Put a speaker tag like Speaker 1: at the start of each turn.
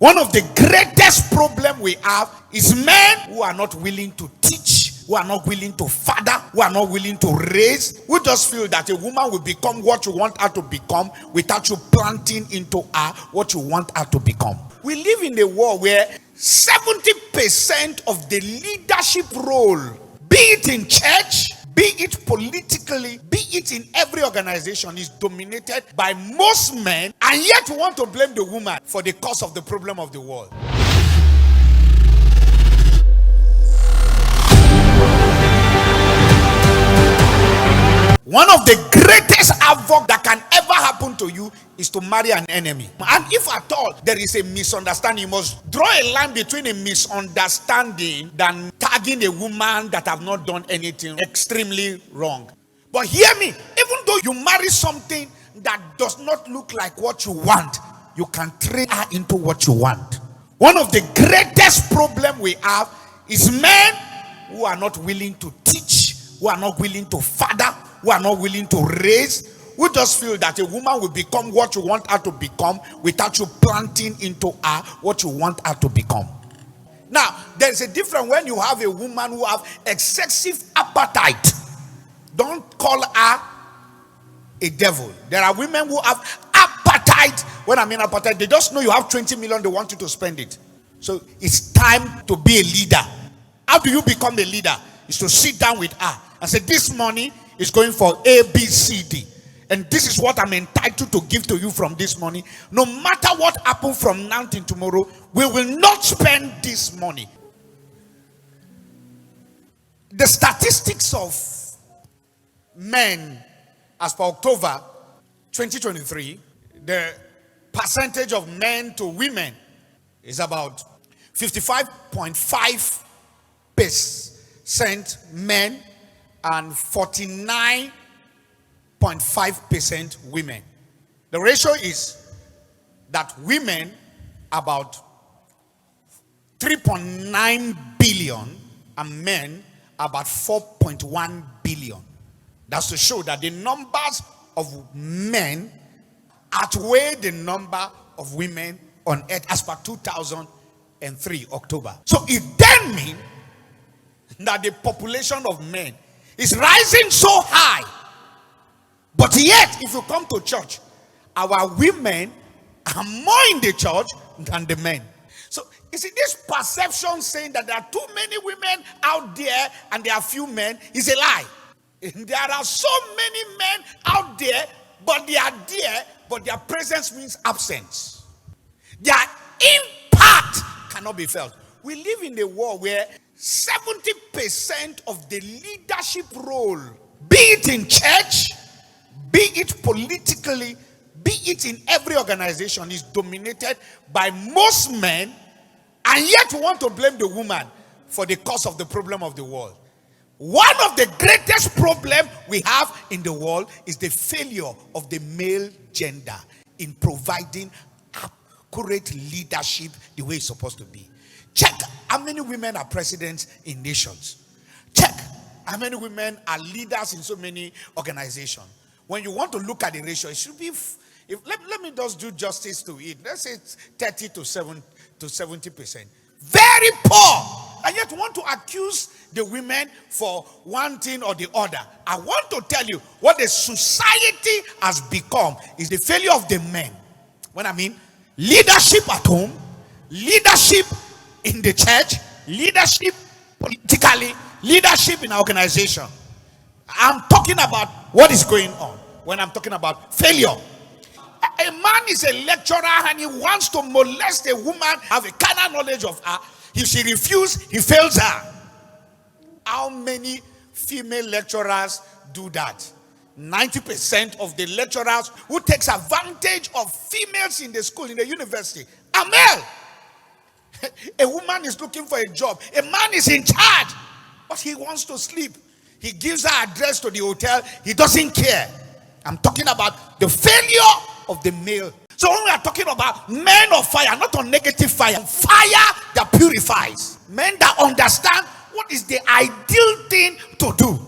Speaker 1: One of the greatest problem we have is men who are not willing to teach, who are not willing to father, who are not willing to raise, who just feel that a woman will become what you want her to become without you planting into her what you want her to become. We live in a world where 70% of the leadership role, be it in church, be it politically, be it in every organization, is dominated by most men, and yet we want to blame the woman for the cause of the problem of the world. One of the greatest havoc that can ever happen to you is to marry an enemy. And if at all there is a misunderstanding, you must draw a line between a misunderstanding than tagging a woman that have not done anything extremely wrong. But hear me, even though you marry something that does not look like what you want, you can train her into what you want. One of the greatest problem we have is men who are not willing to teach, who are not willing to father, who are not willing to raise, who just feel that a woman will become what you want her to become without you planting into her what you want her to become. Now, there's a difference when you have a woman who have excessive appetite. Don't call her a devil. There are women who have appetite. When I mean appetite, they just know you have 20 million, they want you to spend it. So it's time to be a leader. How do you become a leader? Is to sit down with her and say, this money is going for A, B, C, D. And this is what I'm entitled to give to you from this money. No matter what happens from now till tomorrow, we will not spend this money. The statistics of men as per October 2023, the percentage of men to women is about 55.5% men and 49.5% women. The ratio is that women about 3.9 billion and men about 4.1 billion. That's to show that the numbers of men outweigh the number of women on earth as per 2003 October. So it then means that the population of men is rising so high, but yet if you come to church, our women are more in the church than the men. So you see, this perception saying that there are too many women out there and there are few men is a lie. There are so many men out there, but they are there, but their presence means absence. Their impact cannot be felt. We live in a world where 70% of the leadership role, be it in church, be it politically, be it in every organization, is dominated by most men, and yet we want to blame the woman for the cause of the problem of the world. One of the greatest problems we have in the world is the failure of the male gender in providing accurate leadership the way it's supposed to be. Check how many women are presidents in nations. Check how many women are leaders in so many organizations. When you want to look at the ratio, it should be, let me just do justice to it. Let's say it's 30 to 70%. Very poor. And yet want to accuse the women for one thing or the other. I want to tell you what the society has become is the failure of the men. When I mean leadership at home, leadership in the church, leadership politically, leadership in our organization. I'm talking about what is going on when I'm talking about failure. A man is a lecturer and he wants to molest a woman, have a carnal knowledge of her. If she refuses, he fails her. How many female lecturers do that? 90% of the lecturers who takes advantage of females in the school, in the university, are male. A woman is looking for a job. A man is in charge, but he wants to sleep. He gives her address to the hotel. He doesn't care. I'm talking about the failure of the male. So when we are talking about men of fire, not on negative fire, fire that purifies. Men that understand what is the ideal thing to do.